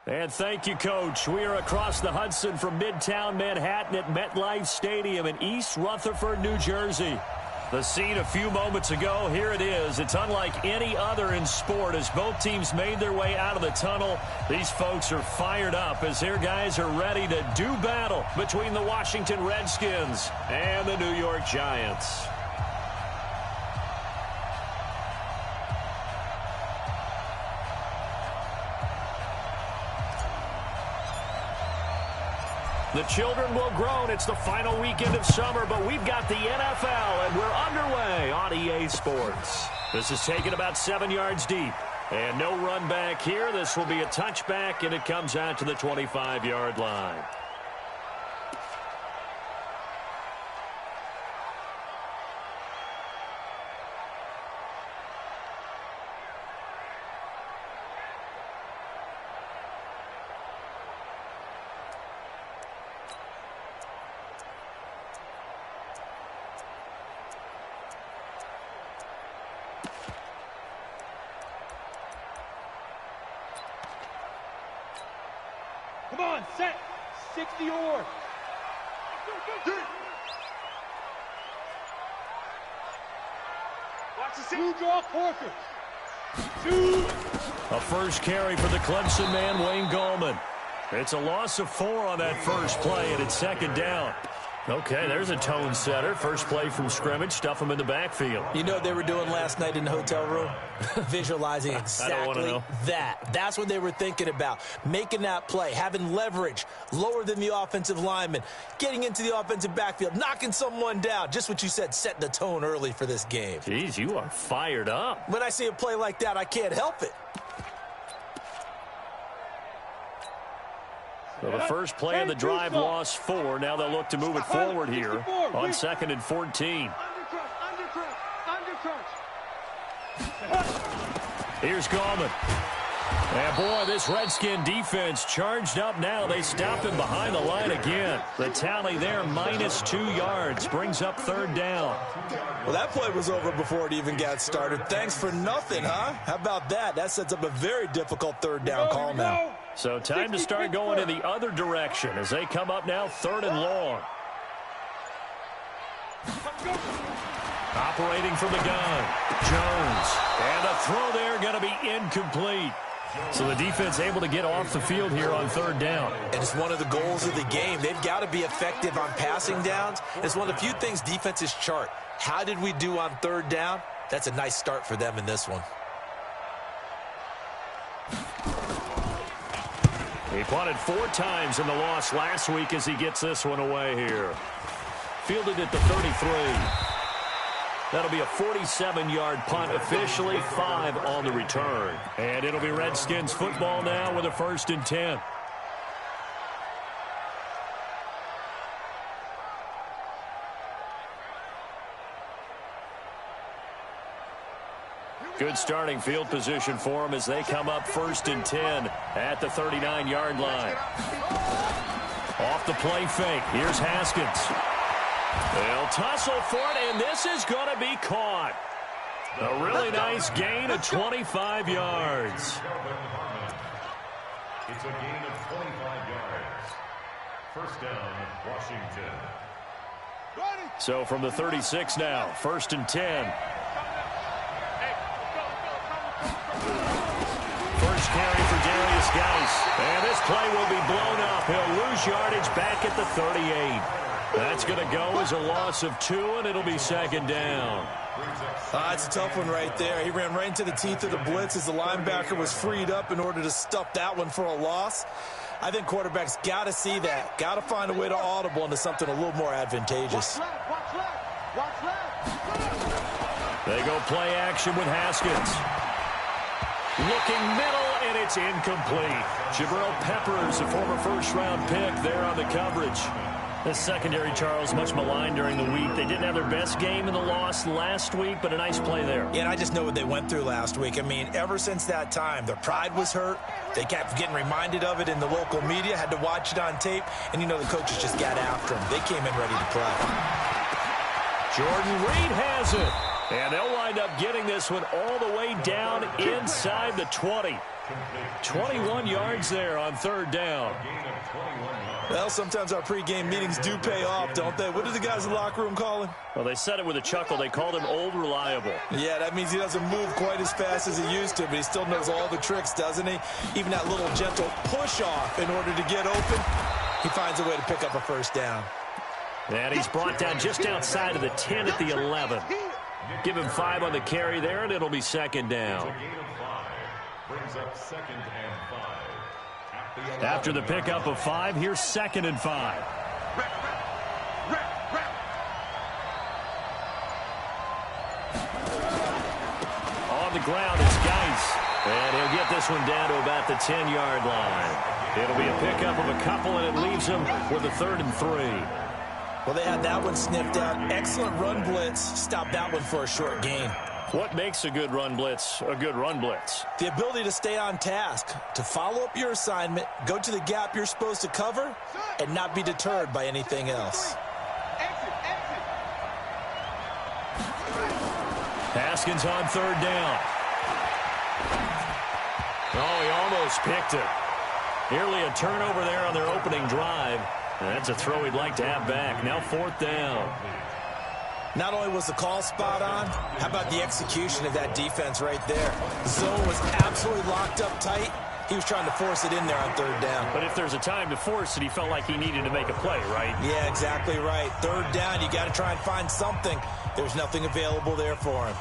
And thank you, Coach. We are across the Hudson from Midtown Manhattan at MetLife Stadium in East Rutherford, New Jersey. The scene a few moments ago, here it is. It's unlike any other in sport as both teams made their way out of the tunnel. These folks are fired up as their guys are ready to do battle between the Washington Redskins and the New York Giants. The children will groan. It's the final weekend of summer, but we've got the NFL, and we're underway on EA Sports. This is taken about 7 yards deep. And no run back here. This will be a touchback, and it comes out to the 25-yard line. Come on, set. 60 or. Watch the two draw Corker. A first carry for the Clemson man, Wayne Gallman. It's a loss of 4 on that first play, and it's second down. Okay, there's a tone setter. First play from scrimmage, stuff him in the backfield. You know what they were doing last night in the hotel room? Visualizing exactly that. That's what they were thinking about. Making that play, having leverage, lower than the offensive lineman, getting into the offensive backfield, knocking someone down. Just what you said, setting the tone early for this game. Jeez, you are fired up. When I see a play like that, I can't help it. So the first play of the drive lost 4. Now they'll look to move it forward here on 2nd and 14. Here's Gallman. And boy, this Redskin defense charged up now. They stop him behind the line again. The tally there, -2 yards, brings up 3rd down. Well, that play was over before it even got started. Thanks for nothing, huh? How about that? That sets up a very difficult 3rd down call now. So time to start going in the other direction as they come up now 3rd and long. Operating from the gun, Jones. And a throw there going to be incomplete. So the defense able to get off the field here on 3rd down. And it's one of the goals of the game. They've got to be effective on passing downs. It's one of the few things defenses chart. How did we do on 3rd down? That's a nice start for them in this one. He punted 4 times in the loss last week as he gets this one away here. Fielded at the 33. That'll be a 47-yard punt, officially 5 on the return. And it'll be Redskins football now with a 1st and 10. Good starting field position for them as they come up 1st and 10 at the 39-yard line. Off the play fake. Here's Haskins. They'll tussle for it, and this is going to be caught. A really nice gain of 25 yards. It's a gain of 25 yards. 1st down, Washington. So from the 36 now, 1st and 10. First carry for Darius Geis. And this play will be blown up. He'll lose yardage back at the 38. That's going to go as a loss of 2, and it'll be 2nd down. It's a tough one right there. He ran right into the teeth of the blitz as the linebacker was freed up in order to stuff that one for a loss. I think quarterbacks got to see that. Got to find a way to audible into something a little more advantageous. They go play action with Haskins. Looking middle, and it's incomplete. Jabril Peppers, a former 1st-round pick there on the coverage. The secondary, Charles, much maligned during the week. They didn't have their best game in the loss last week, but a nice play there. Yeah, and I just know what they went through last week. I mean, ever since that time, their pride was hurt. They kept getting reminded of it in the local media, had to watch it on tape, and, you know, the coaches just got after them. They came in ready to play. Jordan Reed has it. And they'll wind up getting this one all the way down inside the 20. 21 yards there on third down. Well, sometimes our pregame meetings do pay off, don't they? What do the guys in the locker room call him? Well, they said it with a chuckle. They called him Old Reliable. Yeah, that means he doesn't move quite as fast as he used to, but he still knows all the tricks, doesn't he? Even that little gentle push-off in order to get open, he finds a way to pick up a first down. And he's brought down just outside of the 10 at the 11. Give him 5 on the carry there, and it'll be second down. Brings up 2nd and 5. After the pickup of 5, here's 2nd and 5. On the ground is Geis. And he'll get this one down to about the 10-yard line. It'll be a pickup of a couple, and it leaves him with a 3rd and 3. Well, they had that one sniffed out. Excellent run blitz. Stop that one for a short gain. What makes a good run blitz a good run blitz? The ability to stay on task, to follow up your assignment, go to the gap you're supposed to cover, and not be deterred by anything else. Haskins on 3rd down. Oh, he almost picked it. Nearly a turnover there on their opening drive. That's a throw he'd like to have back. Now 4th down. Not only was the call spot on, how about the execution of that defense right there? The zone was absolutely locked up tight. He was trying to force it in there on 3rd down. But if there's a time to force it, he felt like he needed to make a play, right? Yeah, exactly right. 3rd down, you got to try and find something. There's nothing available there for him.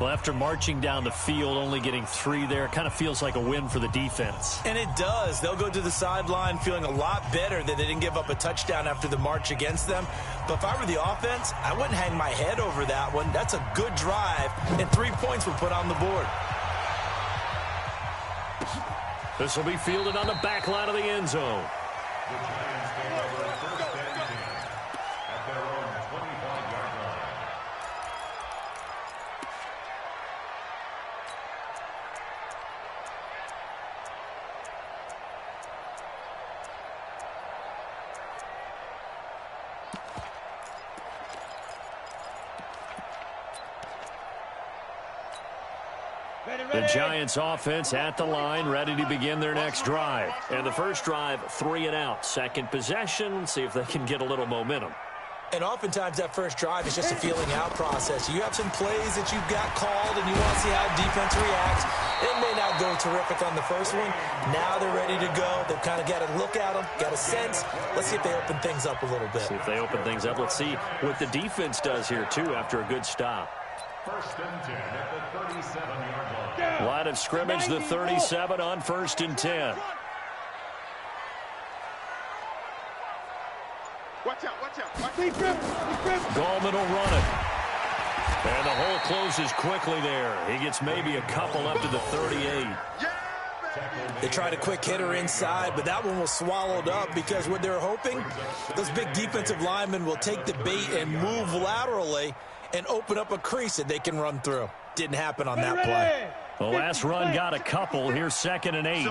Well, after marching down the field, only getting 3 there, it kind of feels like a win for the defense. And it does. They'll go to the sideline feeling a lot better that they didn't give up a touchdown after the march against them. But if I were the offense, I wouldn't hang my head over that one. That's a good drive, and 3 points were put on the board. This will be fielded on the back line of the end zone. The Giants take over 1st and 10 at their own 25-yard line. The Giants offense at the line, ready to begin their next drive. And the first drive, 3 and out. Second possession, see if they can get a little momentum. And oftentimes that first drive is just a feeling out process. You have some plays that you've got called and you want to see how defense reacts. It may not go terrific on the first one. Now they're ready to go. They've kind of got to look at them, got a sense. Let's see if they open things up a little bit. See if they open things up. Let's see what the defense does here, too, after a good stop. 1st and 10 at the 37-yard line. Line of scrimmage, the 37 on 1st and 10. Watch out, watch out. Gallman will run it. And the hole closes quickly there. He gets maybe a couple up to the 38. They tried a quick hitter inside, but that one was swallowed up because what they're hoping, those big defensive linemen will take the bait and move laterally and open up a crease that they can run through. Didn't happen on that play. The last run got a couple. Here's 2nd and 8.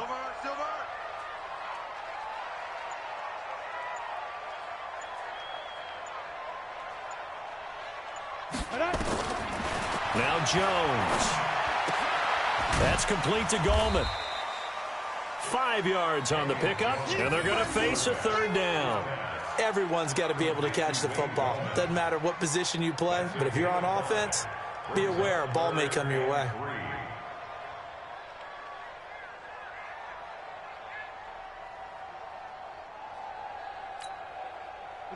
Now Jones. That's complete to Gallman. 5 yards on the pickup, and they're going to face a 3rd down. Everyone's got to be able to catch the football. Doesn't matter what position you play, but if you're on offense, be aware a ball may come your way.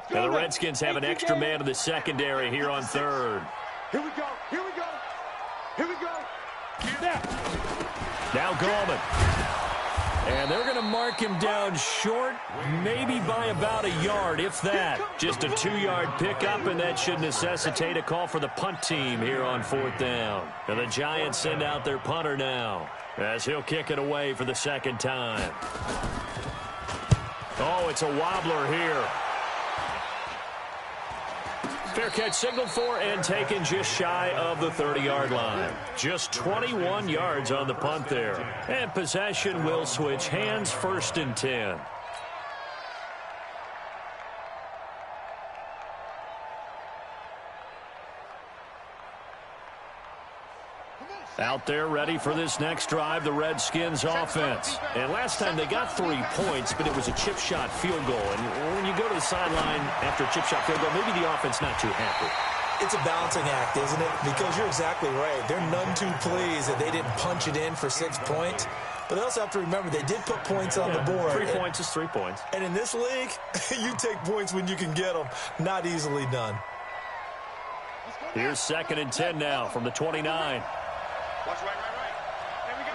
And the Redskins have an extra man in the secondary here on 3rd. Here we go, here we go, here we go. Now Gallman. And they're going to mark him down short, maybe by about a yard, if that. Just a 2-yard pickup, and that should necessitate a call for the punt team here on 4th down. And the Giants send out their punter now, as he'll kick it away for the 2nd time. Oh, it's a wobbler here. Fair catch signaled for and taken just shy of the 30-yard line. Just 21 yards on the punt there. And possession will switch hands, 1st and 10. Out there ready for this next drive, the Redskins offense. And last time they got 3 points, but it was a chip shot field goal. And when you go to the sideline after a chip shot field goal, maybe the offense not too happy. It's a balancing act, isn't it? Because you're exactly right. They're none too pleased that they didn't punch it in for 6 points. But they also have to remember they did put points on the board. 3 points is 3 points. And in this league, you take points when you can get them. Not easily done. Here's 2nd and 10 now from the 29. Watch right. There we go.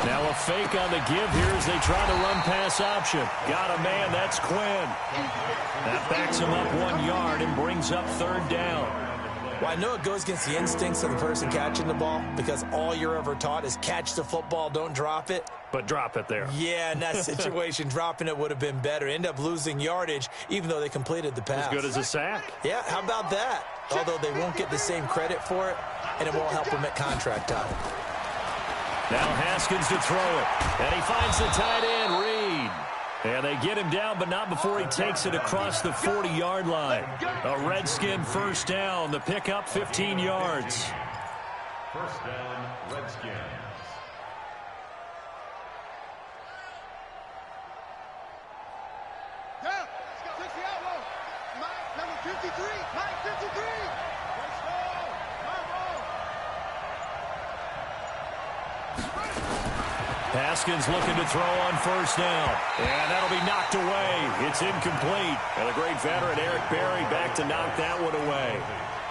Now a fake on the give here as they try to run pass option. Got a man, that's Quinn. That backs him up 1 yard and brings up 3rd down. Well, I know it goes against the instincts of the person catching the ball because all you're ever taught is catch the football, don't drop it. But drop it there. Yeah, in that situation, dropping it would have been better. End up losing yardage, even though they completed the pass. As good as a sack. Yeah, how about that? Although they won't get the same credit for it, and it won't help them at contract time. Now Haskins to throw it. And he finds the tight end, Reed. And they get him down, but not before he takes it across the 40-yard line. A Redskin first down. The pickup, 15 yards. First down, Redskins. Down. Takes the outlaw. Mike, number 53. Mike, 53. Haskins looking to throw on first down. And that'll be knocked away. It's incomplete. And the great veteran Eric Berry back to knock that one away.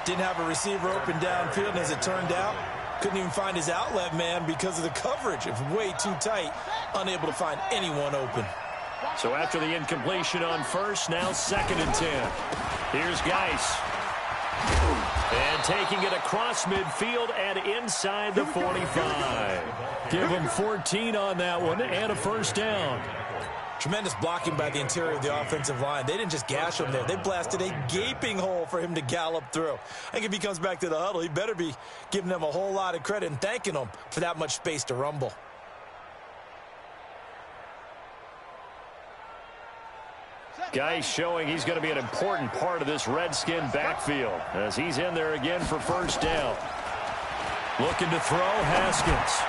Didn't have a receiver open downfield, and as it turned out, couldn't even find his outlet man because of the coverage. It was way too tight, unable to find anyone open. So after the incompletion on first, now 2nd and 10. Here's Geis. And taking it across midfield and inside the 45. Give him 14 on that one and a first down. Tremendous blocking by the interior of the offensive line. They didn't just gash him there. They blasted a gaping hole for him to gallop through. I think if he comes back to the huddle, he better be giving them a whole lot of credit and thanking them for that much space to rumble. Geis showing he's going to be an important part of this Redskin backfield as he's in there again for first down. Looking to throw, Haskins.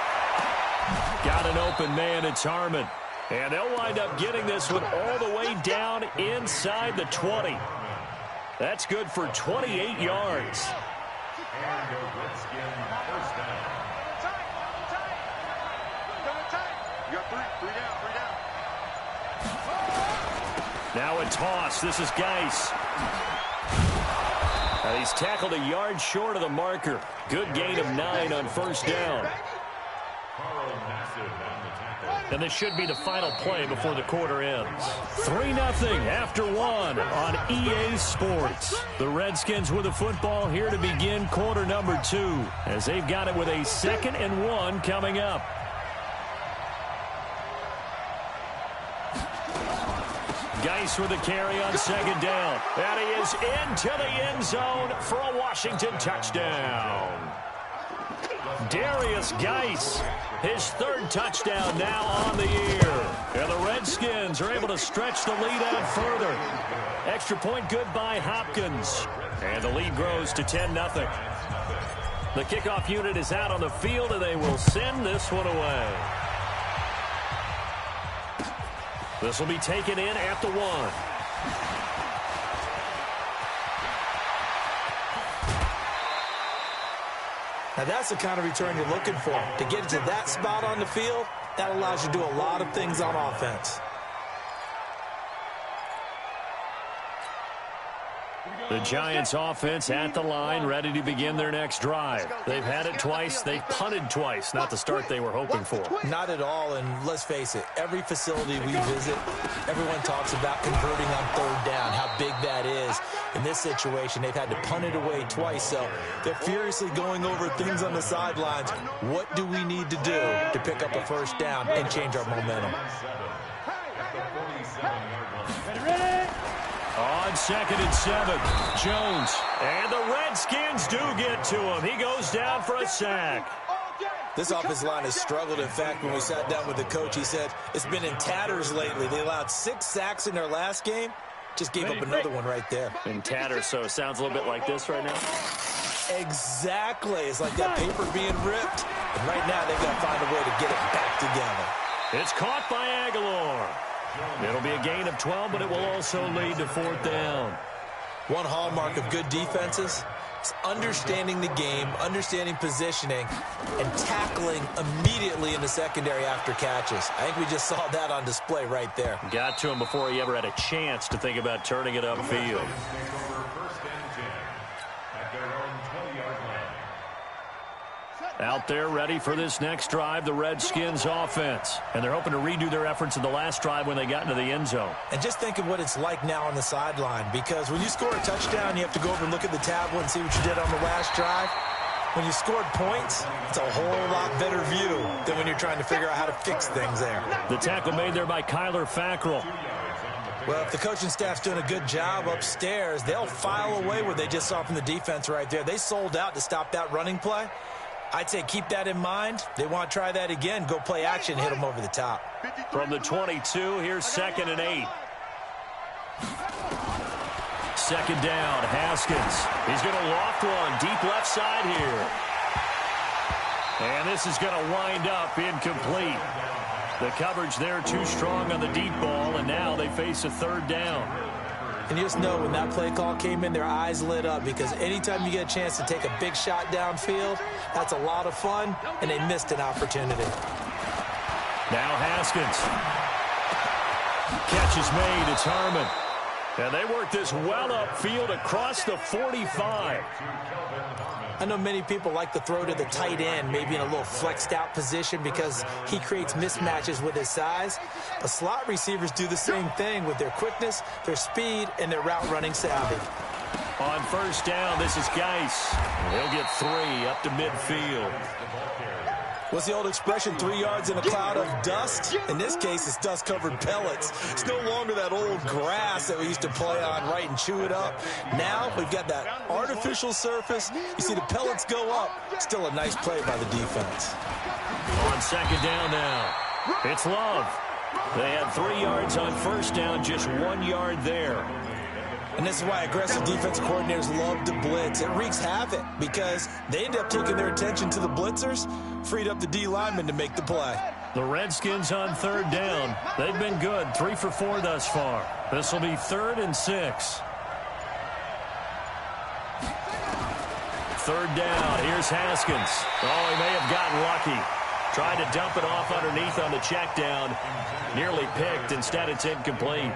Got an open man, it's Harmon. And they'll wind up getting this one all the way down inside the 20. That's good for 28 yards. And a Redskin first down. You got three down. Now a toss. This is Geis. And he's tackled a yard short of the marker. Good gain of 9 on first down. And this should be the final play before the quarter ends. 3-0 after 1 on EA Sports. The Redskins with the football here to begin quarter number 2 as they've got it with a 2nd and 1 coming up. Geis with a carry on 2nd down. And he is into the end zone for a Washington touchdown. Darius Geis, his 3rd touchdown now on the year. And the Redskins are able to stretch the lead out further. Extra point good by Hopkins. And the lead grows to 10-0. The kickoff unit is out on the field, and they will send this one away. This will be taken in at the 1. Now that's the kind of return you're looking for. To get to that spot on the field, that allows you to do a lot of things on offense. The Giants offense at the line, ready to begin their next drive. They've had it twice. They've punted twice. Not the start they were hoping for. Not at all, and let's face it, every facility we visit, everyone talks about converting on 3rd down, how big that is. In this situation, they've had to punt it away twice, so they're furiously going over things on the sidelines. What do we need to do to pick up a first down and change our momentum? On 2nd and 7, Jones. And the Redskins do get to him. He goes down for a sack. This offensive line has struggled. In fact, when we sat down with the coach, he said it's been in tatters lately. They allowed 6 sacks in their last game. Just gave up another one right there. In tatter, so sounds a little bit like this right now. Exactly. It's like that paper being ripped. And right now they've got to find a way to get it back together. It's caught by Aguilar. It'll be a gain of 12, but it will also lead to 4th down. One hallmark of good defenses is understanding the game, understanding positioning, and tackling immediately in the secondary after catches. I think we just saw that on display right there. Got to him before he ever had a chance to think about turning it upfield. Out there ready for this next drive, the Redskins offense. And they're hoping to redo their efforts in the last drive when they got into the end zone. And just think of what it's like now on the sideline, because when you score a touchdown, you have to go over and look at the tablet and see what you did on the last drive. When you scored points, it's a whole lot better view than when you're trying to figure out how to fix things there. The tackle made there by Kyler Fackrell. Well, if the coaching staff's doing a good job upstairs, they'll file away what they just saw from the defense right there. They sold out to stop that running play. I'd say keep that in mind. They want to try that again. Go play action, hit them over the top. From the 22, here's 2nd and 8. 2nd down, Haskins. He's going to loft one deep left side here. And this is going to wind up incomplete. The coverage there too strong on the deep ball, and now they face a 3rd down. And you just know when that play call came in, their eyes lit up, because anytime you get a chance to take a big shot downfield, that's a lot of fun, and they missed an opportunity. Now Haskins. Catch is made. It's Harmon. And they work this well upfield across the 45. I know many people like to throw to the tight end, maybe in a little flexed out position because he creates mismatches with his size. But slot receivers do the same thing with their quickness, their speed, and their route running savvy. On 1st down, this is Geis. He'll get 3 up to midfield. What's the old expression, 3 yards in a cloud of dust? In this case, it's dust-covered pellets. It's no longer that old grass that we used to play on, right, and chew it up. Now we've got that artificial surface. You see the pellets go up. Still a nice play by the defense. On 2nd down now, it's Love. They had 3 yards on 1st down, just 1 yard there. And this is why aggressive defense coordinators love to blitz. It wreaks havoc because they end up taking their attention to the blitzers, freed up the D lineman to make the play. The Redskins on 3rd down. They've been good, 3 for 4 thus far. This will be 3rd and 6. 3rd down, here's Haskins. Oh, he may have gotten lucky. Tried to dump it off underneath on the check down. Nearly picked, instead it's incomplete.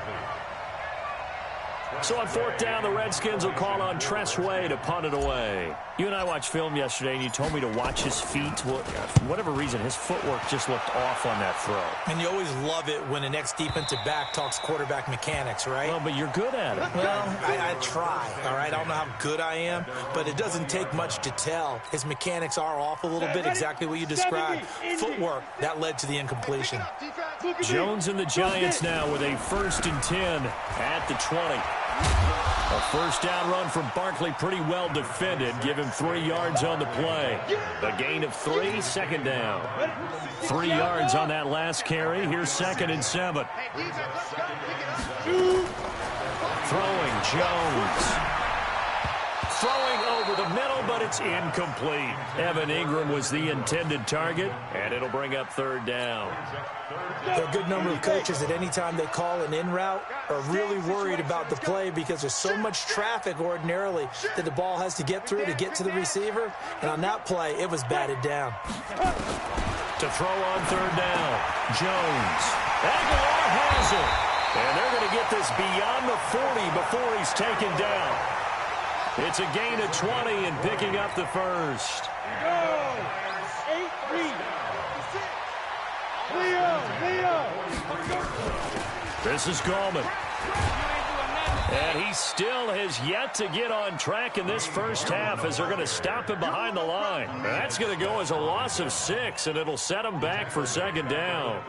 So on 4th down, the Redskins will call on Tress Way to punt it away. You and I watched film yesterday, and you told me to watch his feet. Well, for whatever reason, his footwork just looked off on that throw. And you always love it when the next defensive back talks quarterback mechanics, right? Well, but you're good at it. Well, I try, all right? I don't know how good I am, but it doesn't take much to tell. His mechanics are off a little bit, exactly what you described. Footwork, that led to the incompletion. Jones and the Giants now with a 1st and 10 at the 20. A 1st down run from Barkley, pretty well defended. Give him 3 yards on the play. A gain of 3, 2nd down. 3 yards on that last carry. Here's 2nd and 7. Throwing, Jones. Throwing over the middle, but it's incomplete. Evan Ingram was the intended target, and it'll bring up 3rd down. There are a good number of coaches at any time they call an in route are really worried about the play because there's so much traffic ordinarily that the ball has to get through to get to the receiver. And on that play, it was batted down. To throw on 3rd down, Jones. Aguilar has it. And they're going to get this beyond the 40 before he's taken down. It's a gain of 20 and picking up the 1st. 8-3. This is Gallman. And he still has yet to get on track in this 1st half as they're going to stop him behind the line. That's going to go as a loss of 6, and it'll set him back for 2nd down.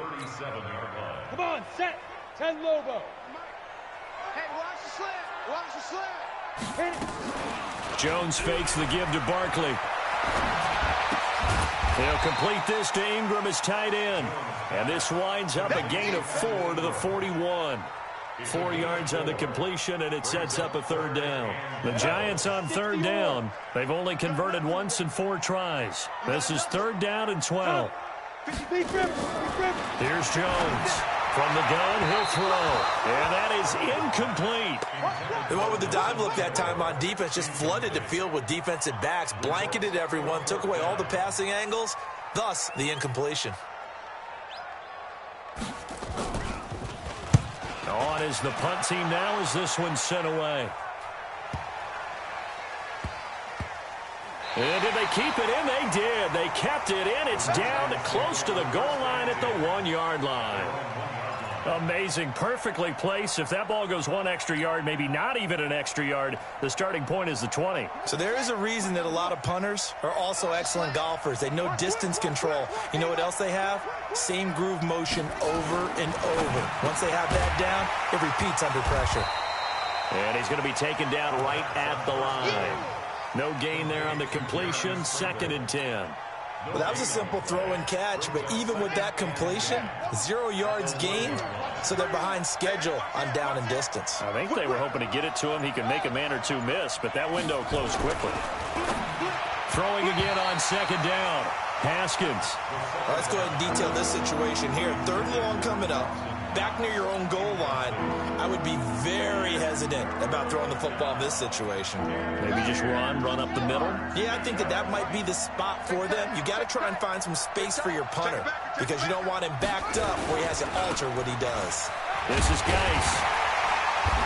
Come on, set. 10 Lobo. Hey, watch the slant. Watch the slant. Hit it. Jones fakes the give to Barkley. He'll complete this to Ingram as tight end. And this winds up a gain of 4 to the 41. 4 yards on the completion, and it sets up a third down. The Giants on third down. They've only converted once in 4 tries. This is third down and 12. Here's Jones. From the gun, he'll throw. And that is incomplete. They went with the dive look that time on defense, just flooded the field with defensive backs, blanketed everyone, took away all the passing angles, thus the incompletion. On is the punt team now as this one's sent away. And did they keep it in? They did. They kept it in. It's down close to the goal line at the 1-yard line. Amazing. Perfectly placed. If that ball goes 1 extra yard, maybe not even an extra yard, the starting point is the 20. So there is a reason that a lot of punters are also excellent golfers. They know distance control. You know what else they have? Same groove motion over and over. Once they have that down, it repeats under pressure. And he's going to be taken down right at the line. No gain there on the completion. 2nd and 10. Well, that was a simple throw and catch, but even with that completion, 0 yards gained, so they're behind schedule on down and distance. I think they were hoping to get it to him. He could make a man or two miss, but that window closed quickly. Throwing again on 2nd down. Haskins. Well, let's go ahead and detail this situation here. 3rd and long coming up. Back near your own goal line, I would be very hesitant about throwing the football in this situation. Maybe just run up the middle? Yeah, I think that might be the spot for them. You got to try and find some space for your punter because you don't want him backed up where he has to alter what he does. This is Geis.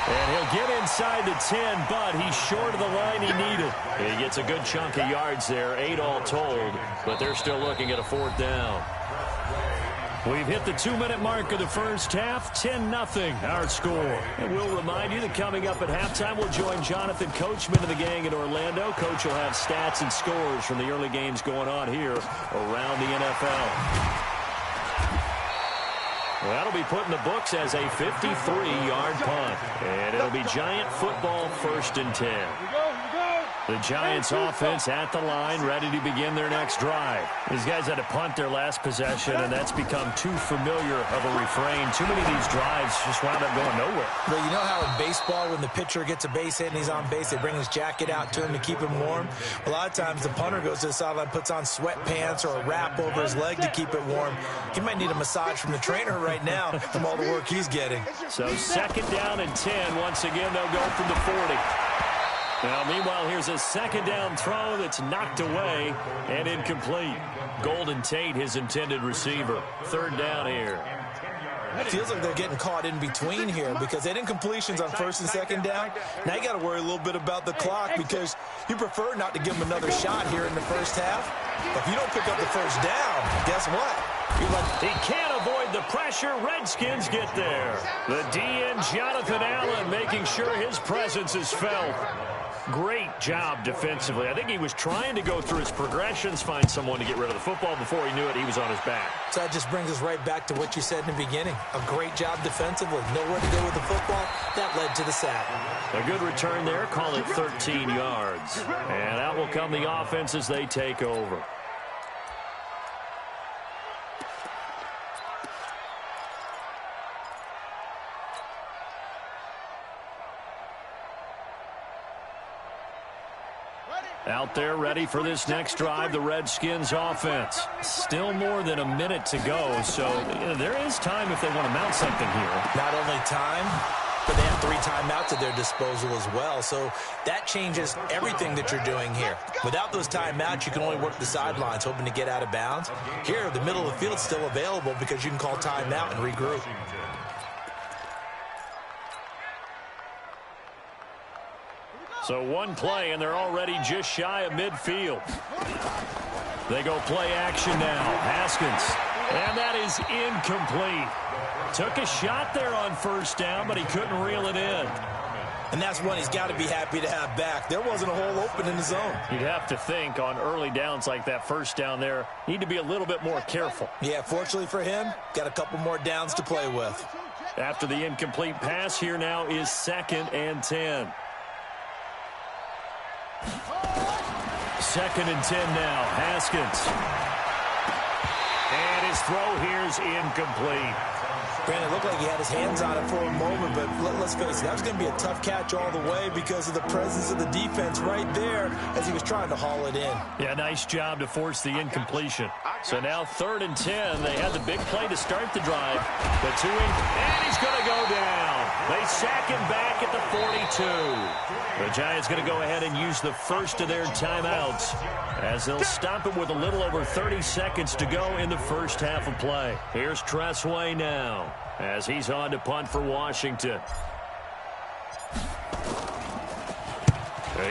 And he'll get inside the 10, but he's short of the line he needed. He gets a good chunk of yards there, 8 all told, but they're still looking at a 4th down. We've hit the 2-minute mark of the first half, 10-0 our score. And we'll remind you that coming up at halftime, we'll join Jonathan Coachman of the gang in Orlando. Coach will have stats and scores from the early games going on here around the NFL. Well, that'll be put in the books as a 53-yard punt. And it'll be Giant football 1st and 10. The Giants offense at the line, ready to begin their next drive. These guys had to punt their last possession, and that's become too familiar of a refrain. Too many of these drives just wound up going nowhere. But you know how in baseball, when the pitcher gets a base hit and he's on base, they bring his jacket out to him to keep him warm? A lot of times the punter goes to the sideline, puts on sweatpants or a wrap over his leg to keep it warm. He might need a massage from the trainer right now from all the work he's getting. So 2nd down and 10. Once again, they'll go from the 40. Now, meanwhile, here's a 2nd down throw that's knocked away and incomplete. Golden Tate, his intended receiver. 3rd down here. It feels like they're getting caught in between here because they had incompletions on 1st and 2nd down. Now you got to worry a little bit about the clock because you prefer not to give them another shot here in the first half. But if you don't pick up the 1st down, guess what? He can't avoid the pressure. Redskins get there. The DN, Jonathan Allen, making sure his presence is felt. Great job defensively. I think he was trying to go through his progressions, find someone to get rid of the football. Before he knew it, he was on his back. So that just brings us right back to what you said in the beginning. A great job defensively. Nowhere to go with the football. That led to the sack. A good return there. Call it 13 yards. And out will come the offense as they take over. Out there ready for this next drive, the Redskins offense. Still more than a minute to go, so there is time if they want to mount something here. Not only time, but they have 3 timeouts at their disposal as well, so that changes everything that you're doing here. Without those timeouts, you can only work the sidelines, hoping to get out of bounds. Here, the middle of the field is still available because you can call timeout and regroup. So one play, and they're already just shy of midfield. They go play action now. Haskins. And that is incomplete. Took a shot there on 1st down, but he couldn't reel it in. And that's one he's got to be happy to have back. There wasn't a hole open in the zone. You'd have to think on early downs like that 1st down there, need to be a little bit more careful. Yeah, fortunately for him, got a couple more downs to play with. After the incomplete pass, here now is 2nd and 10. 2nd and 10 now. Haskins. And his throw here's incomplete. Brandon, it looked like he had his hands on it for a moment, but let's face it, that was going to be a tough catch all the way because of the presence of the defense right there as he was trying to haul it in. Yeah, nice job to force the incompletion. So now 3rd and 10. They had the big play to start the drive. The 2-in, and he's going to go down. They sack him back at the 42. The Giants going to go ahead and use the first of their timeouts as they'll stop him with a little over 30 seconds to go in the first half of play. Here's Tressway now as he's on to punt for Washington.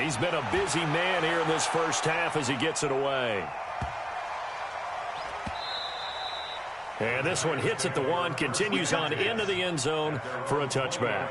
He's been a busy man here in this first half as he gets it away. And this one hits at the 1, continues on into the end zone for a touchback.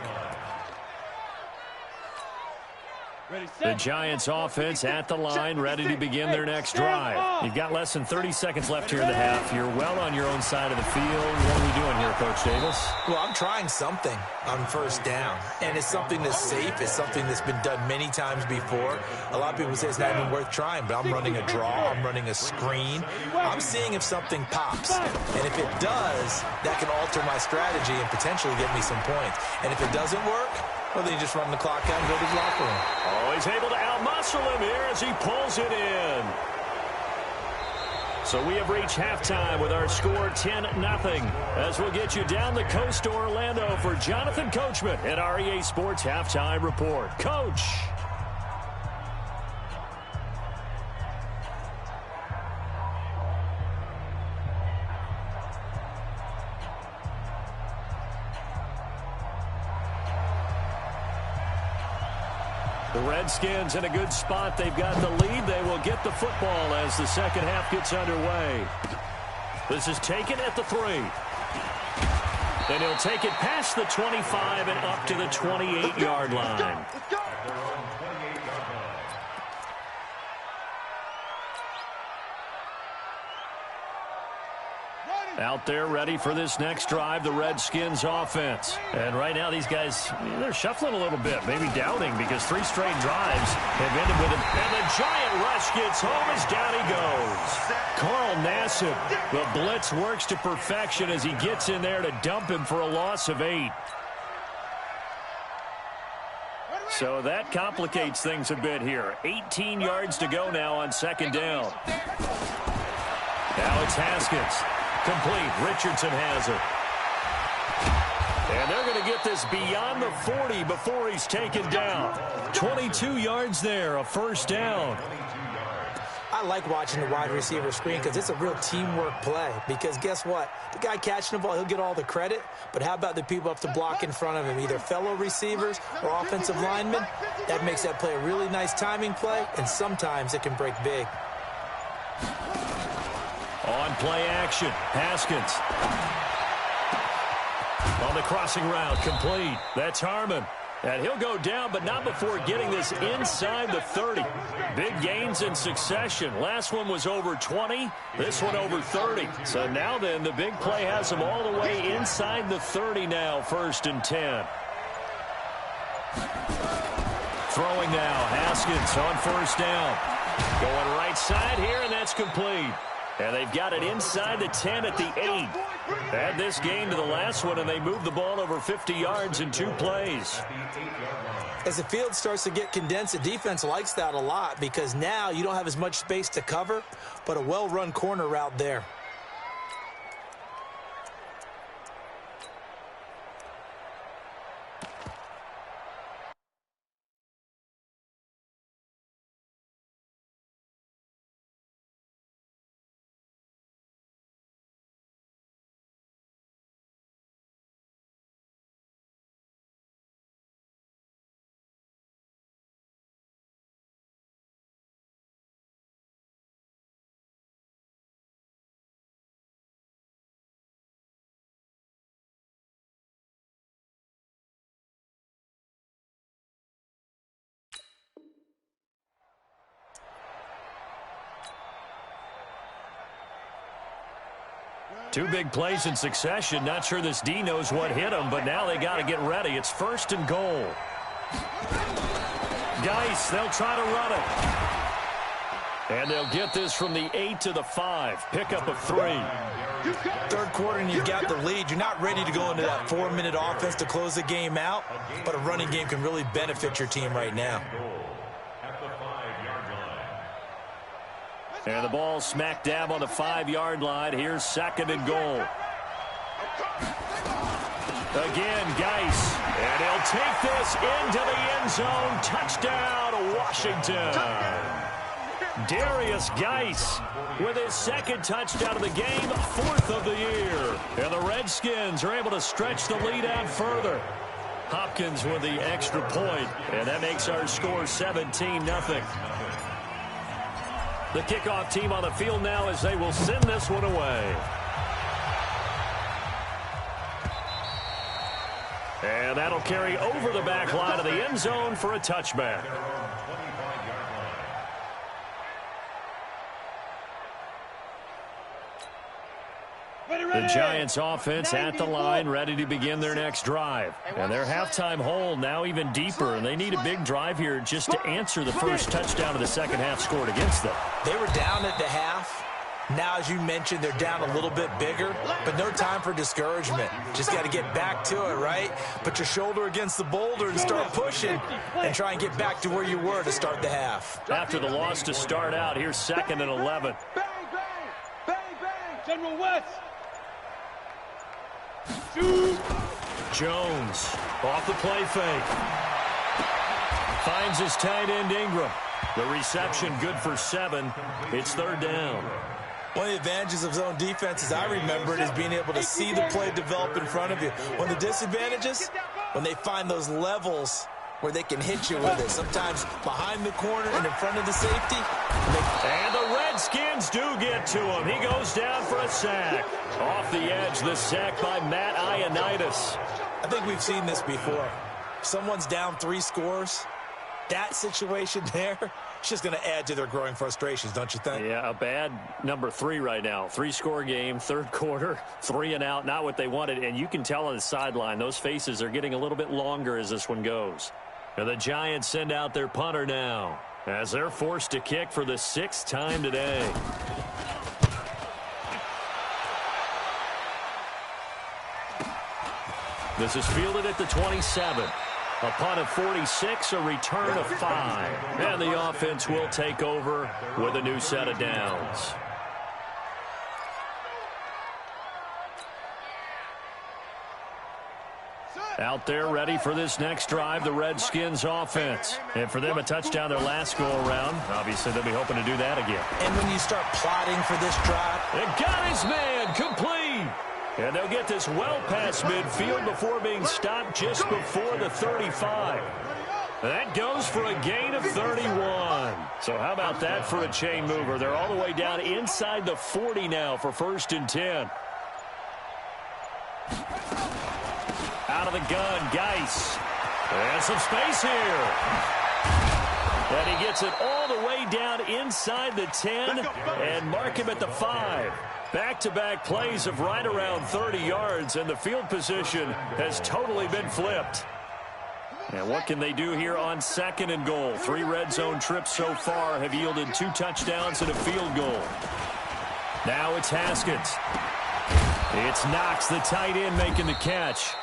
The Giants offense at the line, ready to begin their next drive. You've got less than 30 seconds left here in the half. You're well on your own side of the field. What are we doing here, Coach Davis? Well, I'm trying something on first down, and it's something that's safe. It's something that's been done many times before. A lot of people say it's not even worth trying, but I'm running a draw. I'm running a screen. I'm seeing if something pops, and if it does, that can alter my strategy and potentially get me some points. And if it doesn't work, well, then you just run the clock out and go to his locker room. Always able to outmuscle him here as he pulls it in. So we have reached halftime with our score 10-0. As we'll get you down the coast to Orlando for Jonathan Coachman at our EA Sports Halftime Report. Coach. The Redskins in a good spot. They've got the lead. They will get the football as the second half gets underway. This is taken at the 3. Then he'll take it past the 25 and up to the 28-yard line. Out there ready for this next drive, the Redskins offense. And right now these guys, they're shuffling a little bit, maybe doubting because 3 straight drives have ended with him. And the giant rush gets home as down he goes. Carl Nassib, the blitz works to perfection as he gets in there to dump him for a loss of 8. So that complicates things a bit here. 18 yards to go now on second down. Now it's Haskins. Complete. Richardson has it. And they're going to get this beyond the 40 before he's taken down. 22 yards there, a first down. I like watching the wide receiver screen because it's a real teamwork play. Because guess what? The guy catching the ball, he'll get all the credit. But how about the people up to block in front of him, either fellow receivers or offensive linemen? That makes that play a really nice timing play, and sometimes it can break big. On play action, Haskins. On the crossing route, complete. That's Harmon. And he'll go down, but not before getting this inside the 30. Big gains in succession. Last one was over 20. This one over 30. So now then, the big play has him all the way inside the 30 now, 1st and 10. Throwing now, Haskins on first down. Going right side here, and that's complete. And they've got it inside the 10 at the 8. Add this game to the last one, and they move the ball over 50 yards in 2 plays. As the field starts to get condensed, the defense likes that a lot because now you don't have as much space to cover, but a well-run corner route there. Two big plays in succession. Not sure this D knows what hit him, but now they got to get ready. It's 1st and goal. Geis, they'll try to run it. And they'll get this from the 8 to the 5. Pickup of 3. Third quarter and you've got the lead. You're not ready to go into that 4-minute offense to close the game out, but a running game can really benefit your team right now. And the ball smack dab on the 5-yard line. Here's 2nd and goal. Again, Geis. And he'll take this into the end zone. Touchdown, Washington. Darius Geis with his 2nd touchdown of the game, 4th of the year. And the Redskins are able to stretch the lead out further. Hopkins with the extra point, and that makes our score 17-0. The kickoff team on the field now as they will send this one away. And that'll carry over the back line of the end zone for a touchback. The Giants offense at the line, ready to begin their next drive. And their halftime hole now even deeper, and they need a big drive here just to answer the first touchdown of the second half scored against them. They were down at the half. Now, as you mentioned, they're down a little bit bigger, but no time for discouragement. Just got to get back to it, right? Put your shoulder against the boulder and start pushing and try and get back to where you were to start the half. After the loss to start out, here's 2nd and 11. Bang, bang, bang, bang, General West. Jones off the play fake. Finds his tight end Ingram. The reception good for 7. It's 3rd down. One of the advantages of zone defense, as I remember it, is being able to see the play develop in front of you. One of the disadvantages, when they find those levels where they can hit you with it. Sometimes behind the corner and in front of the safety. And the Redskins do get to him. He goes down for a sack. Off the edge, the sack by Matt Ioannidis. I think we've seen this before. Someone's down 3 scores. That situation there, it's just going to add to their growing frustrations, don't you think? Yeah, a bad number 3 right now. 3-score game, 3rd quarter, 3 and out, not what they wanted. And you can tell on the sideline, those faces are getting a little bit longer as this one goes. And the Giants send out their punter now as they're forced to kick for the 6th time today. This is fielded at the 27. A punt of 46, a return of 5. And the offense will take over with a new set of downs. Out there ready for this next drive, the Redskins offense. And for them, a touchdown their last go-around. Obviously, they'll be hoping to do that again. And when you start plotting for this drive. It got his man complete. And they'll get this well past midfield before being stopped just before the 35. That goes for a gain of 31. So how about that for a chain mover? They're all the way down inside the 40 now for 1st and 10. Out of the gun, Geis. And some space here. And he gets it all the way down inside the 10 and mark him at the 5. Back-to-back plays of right around 30 yards, and the field position has totally been flipped. And what can they do here on 2nd and goal? 3 red zone trips so far have yielded 2 touchdowns and a field goal. Now it's Haskins. It's Knox, the tight end, making the catch.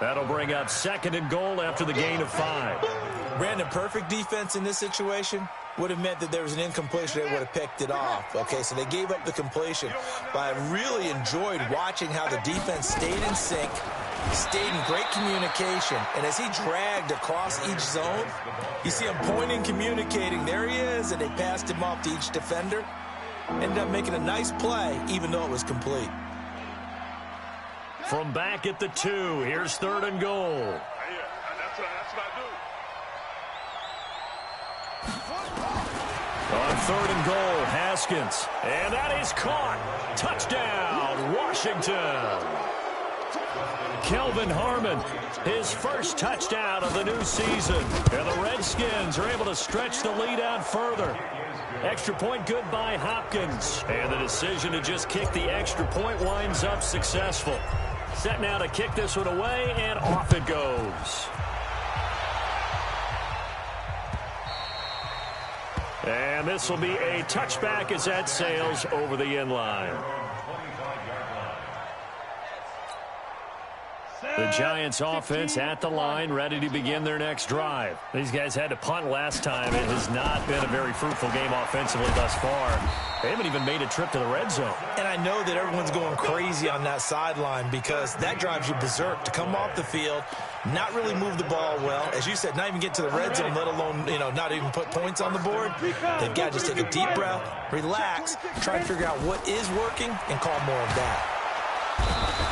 That'll bring up 2nd and goal after the gain of 5. Brandon, perfect defense in this situation would have meant that there was an incompletion. They would have picked it off. Okay, so they gave up the completion. But I really enjoyed watching how the defense stayed in sync, stayed in great communication. And as he dragged across each zone, you see him pointing, communicating. There he is, and they passed him off to each defender. Ended up making a nice play, even though it was complete. From back at the 2, here's 3rd and goal. That's what I do. On 3rd and goal, Haskins. And that is caught. Touchdown, Washington. Kelvin Harmon, his first touchdown of the new season. And the Redskins are able to stretch the lead out further. Extra point good by Hopkins. And the decision to just kick the extra point winds up successful. Set now to kick this one away, and off it goes. And this will be a touchback as that sails over the end line. The Giants offense at the line, ready to begin their next drive. These guys had to punt last time. It has not been a very fruitful game offensively thus far. They haven't even made a trip to the red zone. And I know that everyone's going crazy on that sideline because that drives you berserk to come off the field, not really move the ball well. As you said, not even get to the red zone, let alone, not even put points on the board. They've got to just take a deep breath, relax, try and figure out what is working, and call more of that.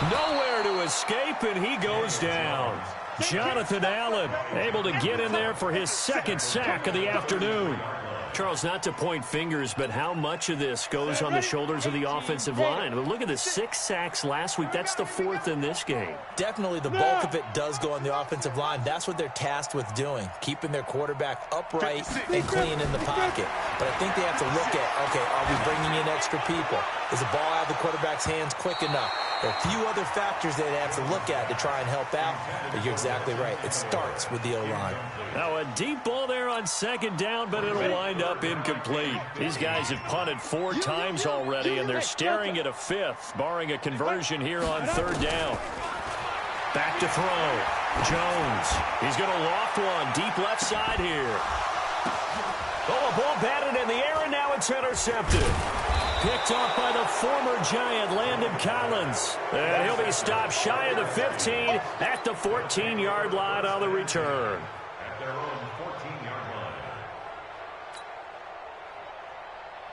Nowhere to escape, and he goes down. Jonathan Allen able to get in there for his second sack of the afternoon. Charles, not to point fingers, but how much of this goes on the shoulders of the offensive line? I mean, look at the 6 sacks last week. That's the 4th in this game. Definitely the bulk of it does go on the offensive line. That's what they're tasked with doing, keeping their quarterback upright and clean in the pocket. But I think they have to look at, okay, are we bringing in extra people? Is the ball out of the quarterback's hands quick enough? There are a few other factors they have to look at to try and help out, but you're exactly right. It starts with the O-line. Now a deep ball there on second down, but it'll wind up incomplete. These guys have punted 4 times already, and they're staring at a 5th, barring a conversion here on 3rd down. Back to throw. Jones. He's going to loft one deep left side here. Oh, a ball batted in the air, and now it's intercepted. Picked up by the former Giant, Landon Collins. And he'll be stopped shy of the 15 at the 14-yard line on the return. At their own 14-yard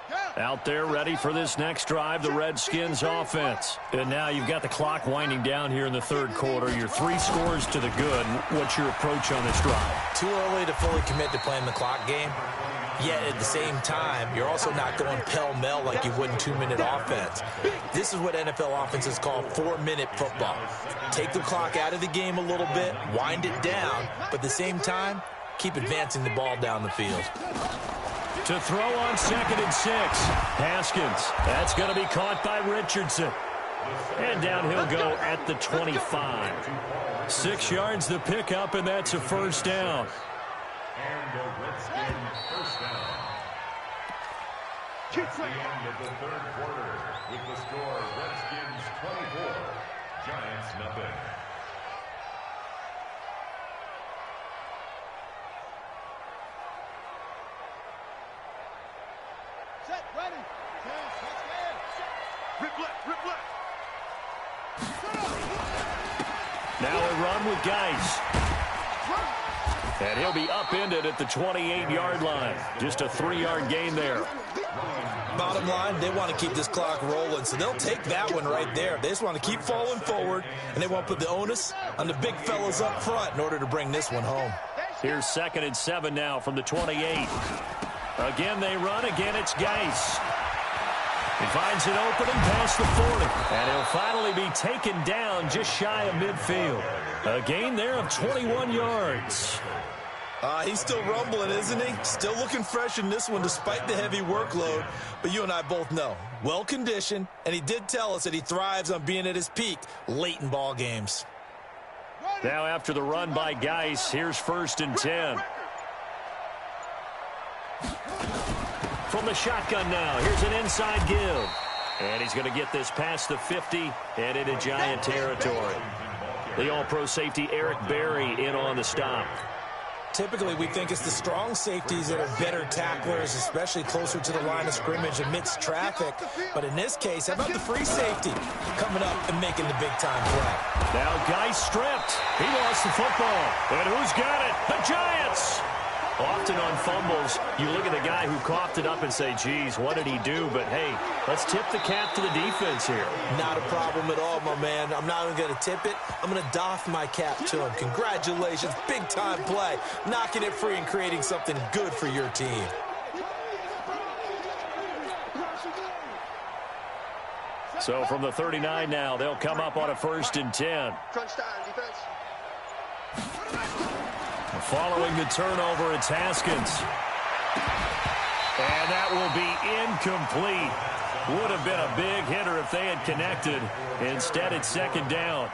line. Out there ready for this next drive, the Redskins offense. And now you've got the clock winding down here in the 3rd quarter. You're 3 scores to the good. What's your approach on this drive? Too early to fully commit to playing the clock game. Yet at the same time, you're also not going pell-mell like you would in 2-minute offense. This is what NFL offenses call 4-minute football. Take the clock out of the game a little bit, wind it down, but at the same time, keep advancing the ball down the field. To throw on 2nd and 6. Haskins. That's going to be caught by Richardson. And down he'll go at the 25. 6 yards the pickup, and that's a 1st down. And the Redskins first down. It's the end of the 3rd quarter with the score Redskins 24, Giants nothing. Set, ready. Rip left. Now a run with Geis. And he'll be upended at the 28-yard line. Just a 3-yard gain there. Bottom line, they want to keep this clock rolling, so they'll take that one right there. They just want to keep falling forward, and they want to put the onus on the big fellas up front in order to bring this one home. Here's 2nd and 7 now from the 28. Again, they run. Again, it's Geis. He finds an opening past the 40. And he'll finally be taken down just shy of midfield. A gain there of 21 yards. He's still rumbling, isn't he? Still looking fresh in this one despite the heavy workload. But you and I both know, well-conditioned, and he did tell us that he thrives on being at his peak late in ball games. Now after the run by Geis, here's 1st and 10. From the shotgun now, here's an inside give. And he's going to get this past the 50 and into Giant territory. The all-pro safety Eric Berry in on the stop. Typically, we think it's the strong safeties that are better tacklers, especially closer to the line of scrimmage amidst traffic. But in this case, how about the free safety coming up and making the big-time play? Now Geis stripped. He lost the football. And who's got it? The Giants! Often on fumbles, you look at the guy who coughed it up and say, geez, what did he do? But, hey, let's tip the cap to the defense here. Not a problem at all, my man. I'm not even going to tip it. I'm going to doff my cap to him. Congratulations. Big-time play. Knocking it free and creating something good for your team. So from the 39 now, they'll come up on a 1st and 10. Crunch time, defense. Following the turnover, it's Haskins. And that will be incomplete. Would have been a big hitter if they had connected. Instead, it's 2nd down.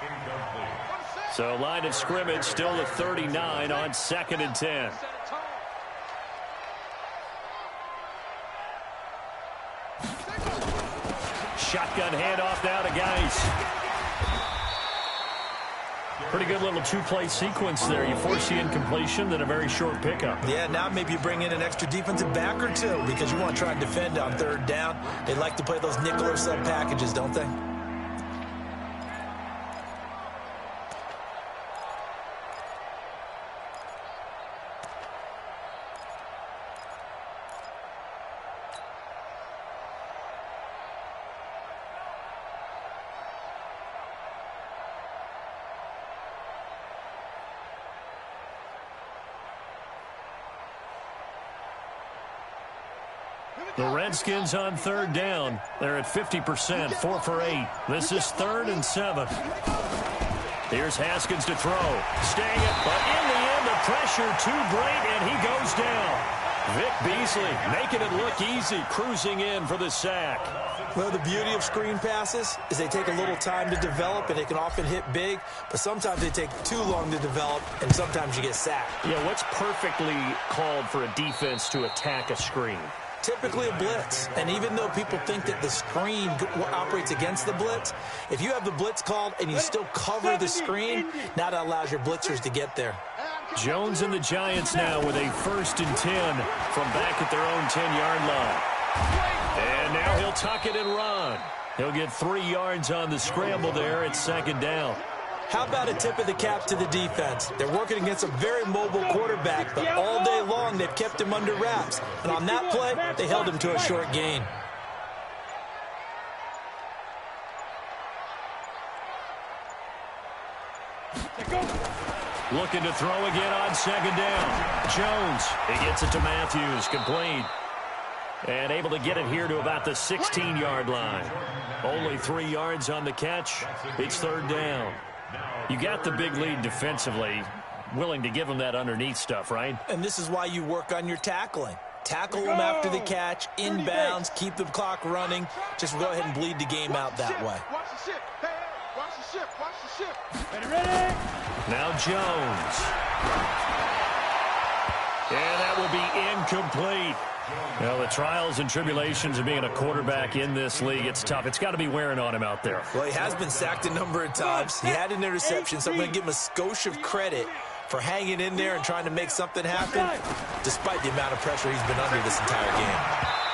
So line of scrimmage still the 39 on 2nd and 10. shotgun handoff now to Geis. Pretty good little two-play sequence there. You force the incompletion, then a very short pickup. Yeah, now maybe you bring in an extra defensive back or two because you want to try and defend on third down. They like to play those nickel or sub packages, don't they? The Redskins on third down. They're at 50%, 4 for 8. This is 3rd and 7. Here's Haskins to throw. Staying it, but in the end, the pressure too great, and he goes down. Vic Beasley making it look easy, cruising in for the sack. Well, the beauty of screen passes is they take a little time to develop, and they can often hit big, but sometimes they take too long to develop, and sometimes you get sacked. Yeah, what's perfectly called for a defense to attack a screen? Typically a blitz, and even though people think that the screen operates against the blitz, if you have the blitz called and you still cover the screen, now that allows your blitzers to get there. Jones and the Giants now with a 1st and 10 from back at their own 10-yard line. And now he'll tuck it and run. He'll get 3 yards on the scramble there at 2nd down. How about a tip of the cap to the defense? They're working against a very mobile quarterback, but all day long they've kept him under wraps. And on that play, they held him to a short gain. Looking to throw again on 2nd down. Jones, he gets it to Matthews, complete. And able to get it here to about the 16-yard line. Only 3 yards on the catch. It's 3rd down. You got the big lead defensively, willing to give them that underneath stuff, right? And this is why you work on your tackling. Tackle them after the catch, inbounds, keep the clock running. Just go ahead and bleed the game out that way. Watch the ship. Hey, watch the ship. Watch the ship. Ready? Now Jones. And that will be incomplete. Well, the trials and tribulations of being a quarterback in this league, it's tough. It's got to be wearing on him out there. Well, he has been sacked a number of times. He had an interception, so I'm going to give him a skosh of credit for hanging in there and trying to make something happen, despite the amount of pressure he's been under this entire game.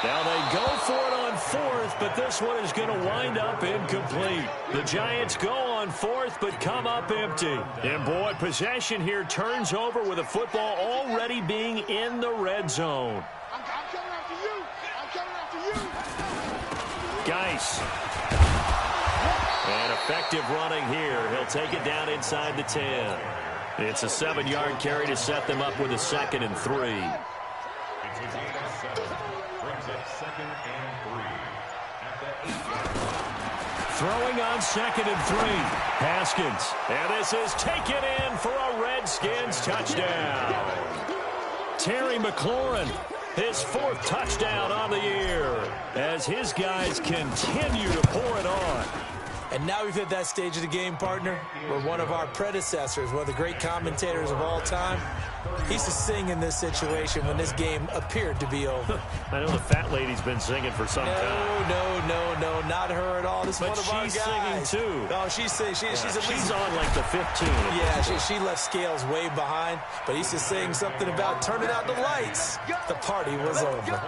Now they go for it on 4th, but this one is going to wind up incomplete. The Giants go on 4th, but come up empty. And boy, possession here turns over with the football already being in the red zone. I'm coming after you. I'm coming after you. Geis. And effective running here. He'll take it down inside the 10. It's a 7-yard carry to set them up with a 2nd and 3. It's a gain of 7. Brings up 2nd and 3. At the 8-yard. Throwing on 2nd and 3. Haskins. And this is taken in for a Redskins touchdown. Terry McLaurin. His 4th touchdown on the year as his guys continue to pour it on. And now we've hit that stage of the game, partner, where one of our predecessors, one of the great commentators of all time, he used to sing in this situation when this game appeared to be over. I know the fat lady's been singing for some time. No, not her at all. This is one of our guys. But she's singing, too. Oh, she's singing. She's on like the 15. Yeah, she left Scales way behind, but he used to sing something about turning out the lights. The party was over.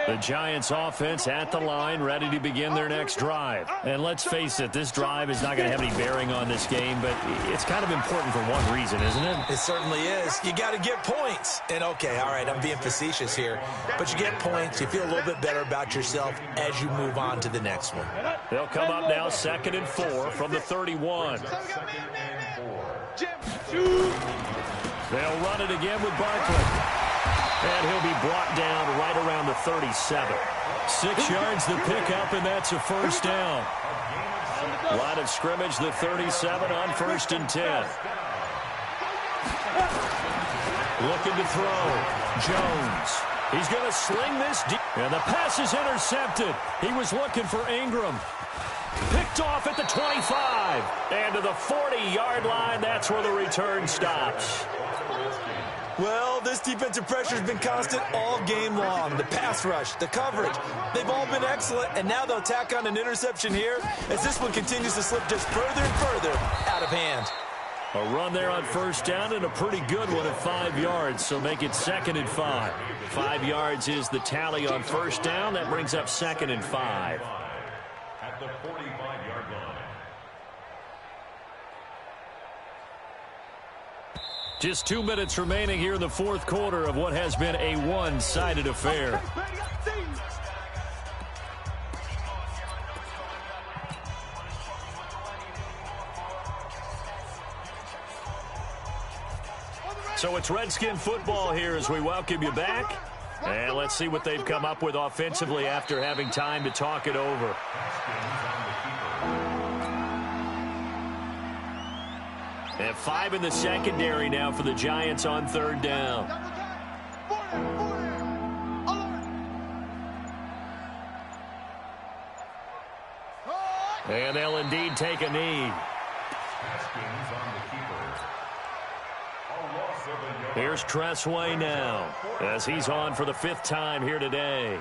The Giants offense at the line, ready to begin their next drive. And let's face it, this drive is not going to have any bearing on this game, but it's kind of important for one reason, isn't it? It certainly is. You got to get points. And okay, all right, I'm being facetious here, but you get points. You feel a little bit better about yourself as you move on to the next one. They'll come up now 2nd and 4 from the 31. They'll run it again with Barkley. And he'll be brought down right around the 37. 6 yards the pickup, and that's a 1st down. Line of scrimmage, the 37 on 1st and 10. Looking to throw. Jones. He's going to sling this deep. And the pass is intercepted. He was looking for Ingram. Picked off at the 25. And to the 40-yard line, that's where the return stops. Well, this defensive pressure has been constant all game long. The pass rush, the coverage, they've all been excellent, and now they'll tack on an interception here as this one continues to slip just further and further out of hand. A run there on first down and a pretty good one at 5 yards, so make it 2nd and 5. 5 yards is the tally on first down. That brings up 2nd and 5. At the 45-yard line. Just 2 minutes remaining here in the fourth quarter of what has been a one-sided affair. So it's Redskin football here as we welcome you back. And let's see what they've come up with offensively after having time to talk it over. And 5 in the secondary now for the Giants on third down. And they'll indeed take a knee. Here's Tressway now as he's on for the 5th time here today.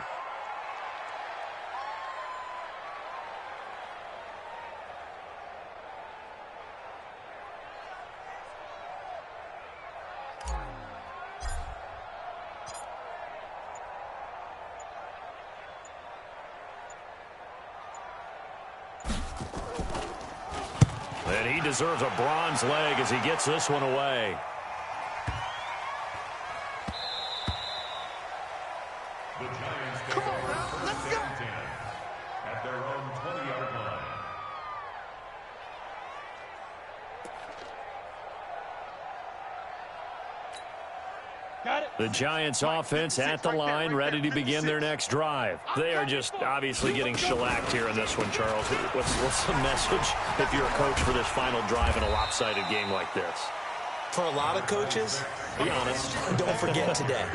And he deserves a bronze leg as he gets this one away. The Giants take over first and 10 at their own 20-yard line. Got it. The Giants offense at the line, ready to begin their next drive. They are just obviously getting shellacked here in this one, Charles. What's the message if you're a coach for this final drive in a lopsided game like this? For a lot of coaches, be honest, don't forget today.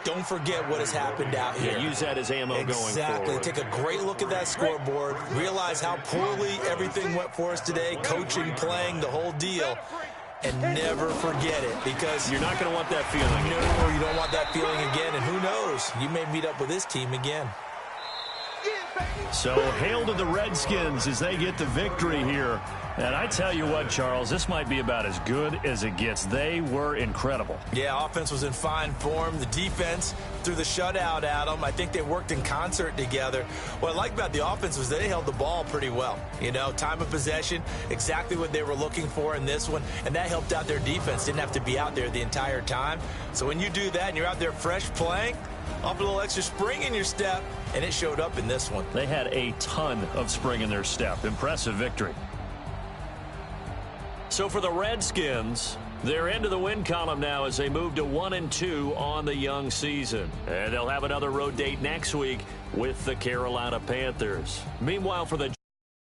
Don't forget what has happened out here. Yeah, use that as ammo going forward. Exactly. Take a great look at that scoreboard. Realize how poorly everything went for us today. Coaching, playing, the whole deal. And never forget it, because you're not going to want that feeling. No, you don't want that feeling again. And who knows? You may meet up with this team again. So hail to the Redskins as they get the victory here. And I tell you what, Charles, this might be about as good as it gets. They were incredible. Yeah, offense was in fine form. The defense threw the shutout at them. I think they worked in concert together. What I like about the offense was they held the ball pretty well. You know, time of possession, exactly what they were looking for in this one. And that helped out their defense. Didn't have to be out there the entire time. So when you do that and you're out there fresh playing, up a little extra spring in your step, and it showed up in this one. They had a ton of spring in their step. Impressive victory. So for the Redskins, they're into the win column now as they move to 1-2 on the young season. And they'll have another road date next week with the Carolina Panthers. Meanwhile, for the